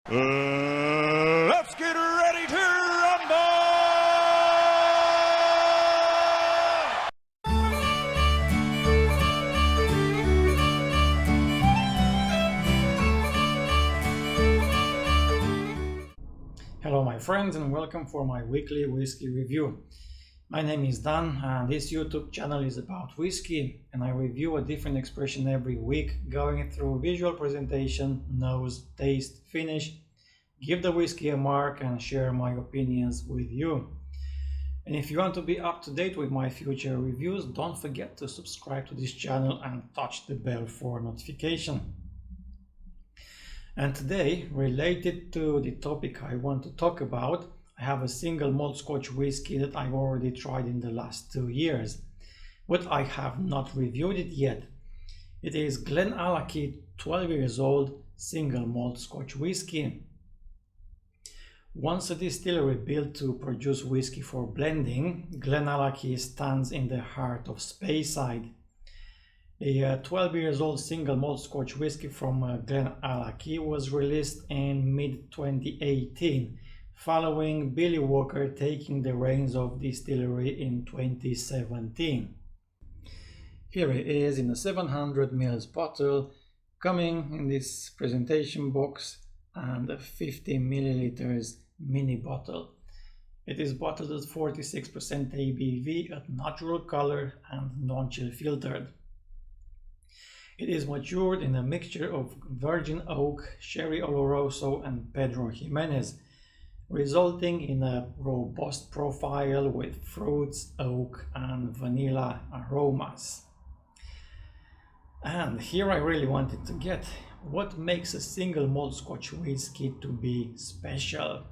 Let's get ready to rumble! Hello my friends and welcome for my weekly whiskey review. My name is Dan and this YouTube channel is about whiskey and I review a different expression every week, going through visual presentation, nose, taste, finish, give the whiskey a mark and share my opinions with you. And if you want to be up to date with my future reviews, don't forget to subscribe to this channel and touch the bell for notification. And today, related to the topic I want to talk about, I have a single malt Scotch whiskey that I've already tried in the last 2 years, but I have not reviewed it yet. It is GlenAllachie 12 years old single malt Scotch whiskey. Once a distillery built to produce whiskey for blending, GlenAllachie stands in the heart of Speyside. A 12 years old single malt Scotch whiskey from GlenAllachie was released in mid-2018, following Billy Walker taking the reins of distillery in 2017. Here it is in a 700 ml bottle, coming in this presentation box and a 50 milliliters mini bottle. It is bottled at 46% ABV at natural color and non-chill filtered. It is matured in a mixture of virgin oak, sherry oloroso and Pedro Ximénez, resulting in a robust profile with fruits, oak and vanilla aromas. And here I really wanted to get what makes a single malt Scotch whiskey to be special.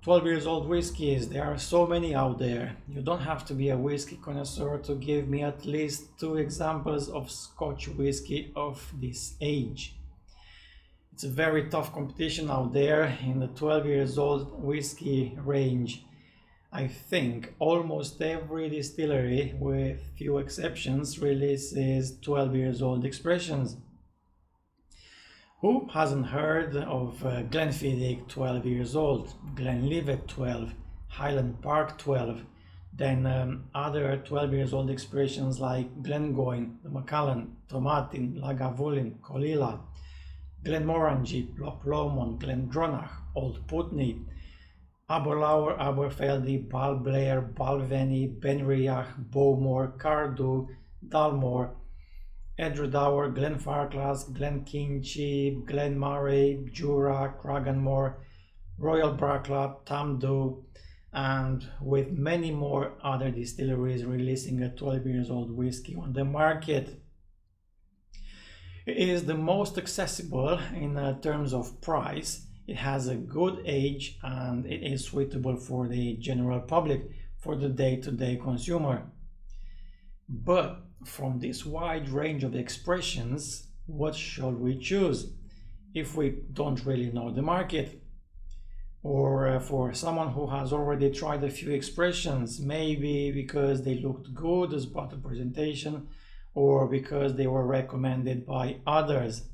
12 years old whiskeys, there are so many out there. You don't have to be a whiskey connoisseur to give me at least 2 examples of Scotch whiskey of this age. It's a very tough competition out there in the 12 years old whiskey range. I think almost every distillery, with few exceptions, releases 12 years old expressions. Who hasn't heard of Glenfiddich 12 years old, Glenlivet 12, Highland Park 12, then other 12 years old expressions like Glengoyne, Macallan, Tomatin, Lagavulin, Colilla, Glenmorangie, Loch Lomond, Glendronach, Old Putney, Aberlour, Aberfeldy, Balblair, Balvenie, Benriach, Bowmore, Cardew, Dalmore, Edredour, Glenfarclas, Glenkinchie, Glenmurray, Jura, Cragganmore, Royal Bracklap, Tamdhu, and with many more other distilleries releasing a 12 years old whiskey on the market. It is the most accessible in terms of price. It has a good age and it is suitable for the general public, for the day-to-day consumer. But from this wide range of expressions, what shall we choose if we don't really know the market? Or for someone who has already tried a few expressions, maybe because they looked good as bottle presentation or because they were recommended by others.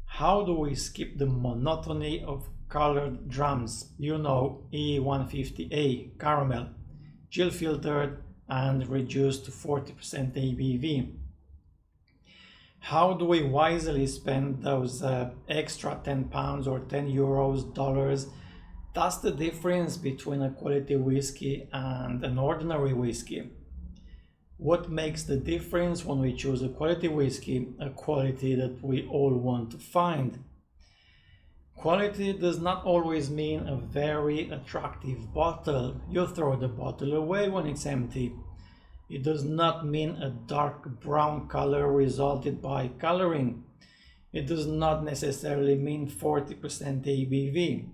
How do we skip the monotony of colored drums? You know, E150A, caramel, chill filtered and reduced to 40% ABV. How do we wisely spend those extra 10 pounds or 10 euros, dollars? That's the difference between a quality whiskey and an ordinary whiskey. What makes the difference when we choose a quality whiskey, a quality that we all want to find? Quality does not always mean a very attractive bottle. You throw the bottle away when it's empty. It does not mean a dark brown color resulted by coloring. It does not necessarily mean 40% ABV.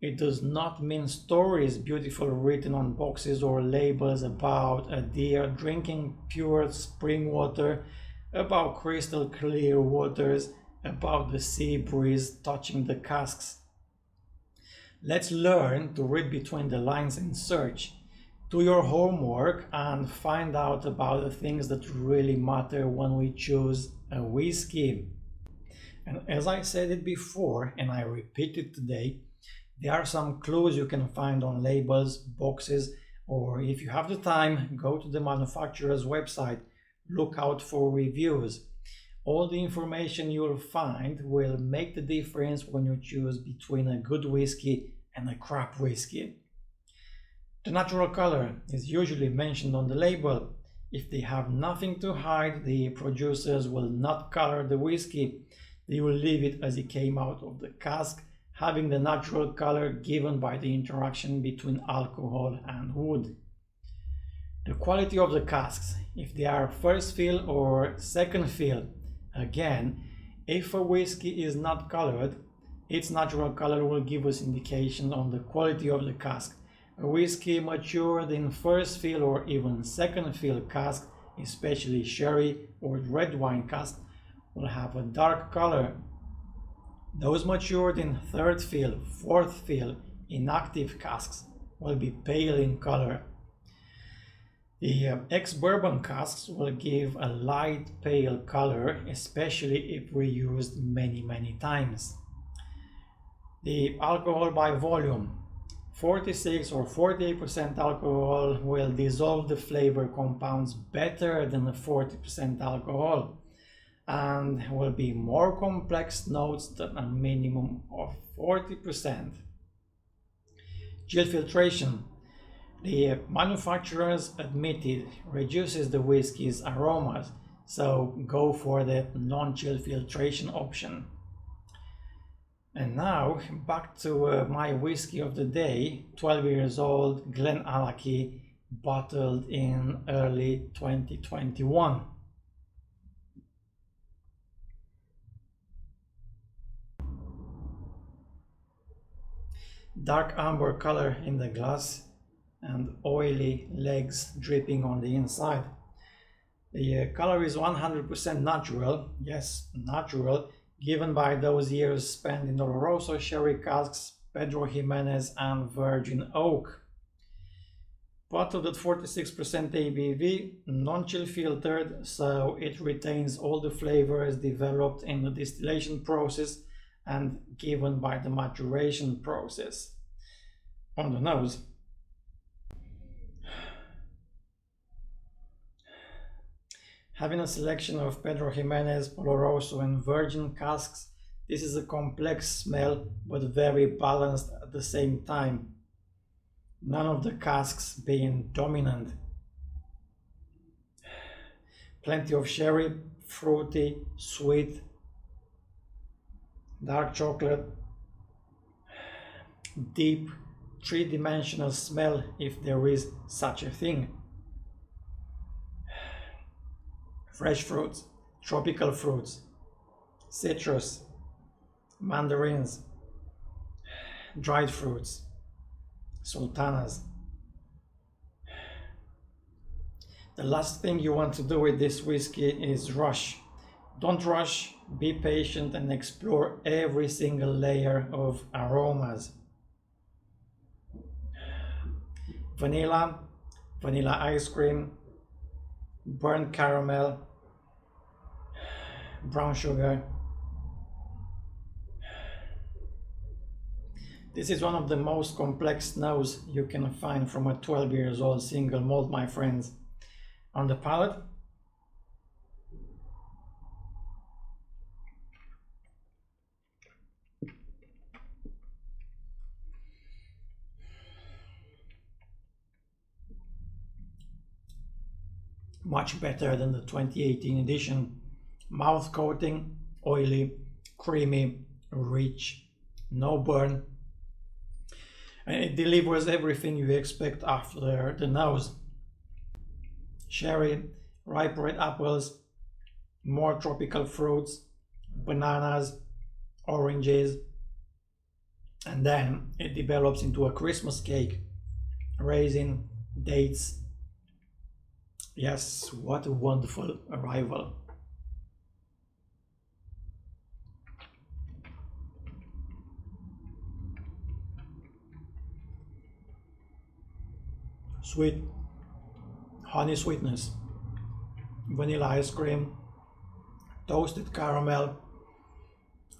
It does not mean stories beautiful written on boxes or labels about a deer drinking pure spring water, about crystal clear waters, about the sea breeze touching the casks. Let's learn to read between the lines and search. Do your homework and find out about the things that really matter when we choose a whiskey. And as I said it before, and I repeat it today, there are some clues you can find on labels, boxes, or if you have the time, go to the manufacturer's website, look out for reviews. All the information you'll find will make the difference when you choose between a good whiskey and a crap whiskey. The natural color is usually mentioned on the label. If they have nothing to hide, the producers will not color the whiskey. They will leave it as it came out of the cask, having the natural color given by the interaction between alcohol and wood. The quality of the casks, if they are first fill or second fill. Again, if a whiskey is not colored, its natural color will give us indication on the quality of the cask. A whiskey matured in first fill or even second fill cask, especially sherry or red wine cask, will have a dark color. Those matured in third fill, fourth fill, inactive casks will be pale in color. The ex-bourbon casks will give a light pale color, especially if reused many times. The alcohol by volume, 46 or 48% alcohol will dissolve the flavor compounds better than the 40% alcohol and will be more complex notes than a minimum of 40%. Chill filtration. The manufacturers admitted reduces the whiskey's aromas, so go for the non-chill filtration option. And now back to my whiskey of the day, 12 years old, GlenAllachie, bottled in early 2021. Dark amber color in the glass and oily legs dripping on the inside. The color is 100% natural, yes, natural, given by those years spent in oloroso sherry casks, Pedro Ximénez and virgin oak. Bottled at 46% ABV, non-chill filtered, so it retains all the flavors developed in the distillation process and given by the maturation process. On the nose, having a selection of Pedro Ximénez, oloroso and virgin casks, this is a complex smell but very balanced at the same time. None of the casks being dominant. Plenty of sherry, fruity, sweet, dark chocolate, deep, three-dimensional smell if there is such a thing. Fresh fruits, tropical fruits, citrus, mandarins, dried fruits, sultanas. The last thing you want to do with this whiskey is rush. Don't rush, be patient and explore every single layer of aromas. Vanilla, vanilla ice cream, burnt caramel, brown sugar. This is one of the most complex notes you can find from a 12 years old single malt, my friends. On the palate, much better than the 2018 edition. Mouth coating, oily, creamy, rich, no burn. And it delivers everything you expect after the nose. Sherry, ripe red apples, more tropical fruits, bananas, oranges, and then it develops into a Christmas cake. Raisin, dates. Yes, what a wonderful arrival. Sweet, honey sweetness, vanilla ice cream, toasted caramel,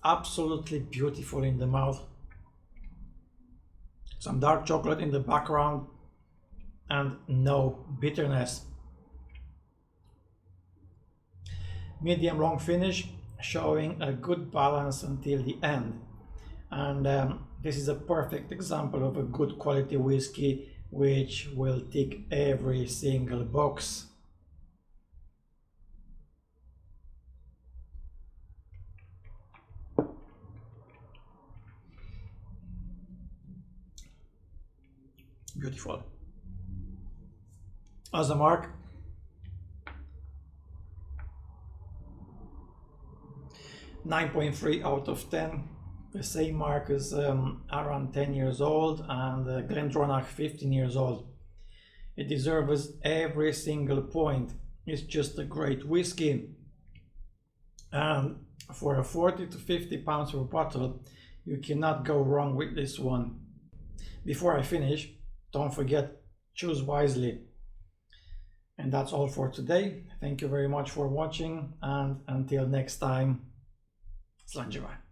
absolutely beautiful in the mouth. Some dark chocolate in the background and no bitterness. Medium long finish, showing a good balance until the end. And this is a perfect example of a good quality whiskey which will tick every single box. Beautiful. As a mark, 9.3 out of 10. The same mark is around 10 years old, and GlenAllachie 15 years old. It deserves every single point. It's just a great whiskey, and for a 40 to 50 pounds per bottle, you cannot go wrong with this one. Before I finish, don't forget, choose wisely. And that's all for today. Thank you very much for watching, and until next time, Slàinte mhath.